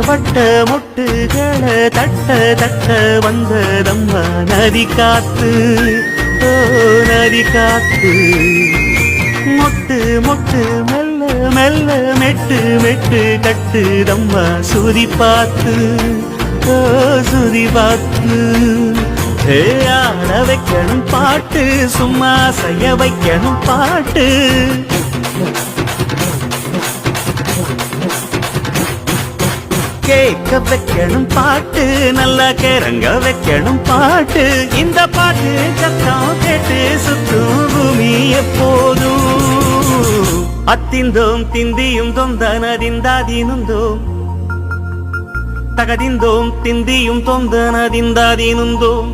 வட்ட மொட்டுகளை தட்ட தட்ட வந்ததம்மா நதி காத்து, ஓ நதி காத்து. மொட்டு மொட்டு மெல்ல மெல்ல மெட்டு மெட்டு கட்டுதம்மா சுதி பார்த்து, ஓ சுதி பார்த்து. ஆட வைக்கணும் பாட்டு, சும்மா செய்ய வைக்கணும் பாட்டு. கேட்க வைக்கணும் பாட்டு, நல்லா கிறங்க வைக்கணும் பாட்டு. இந்த பாட்டு சத்தம் கேட்டு சுத்தும் பூமி எப்போதும். அத்திந்தோம் திந்தியும் தொந்தனதிந்தாதீனுந்தோம், தகதிந்தோம் திந்தியும் தொந்தனதிந்தாதீனுந்தோம்.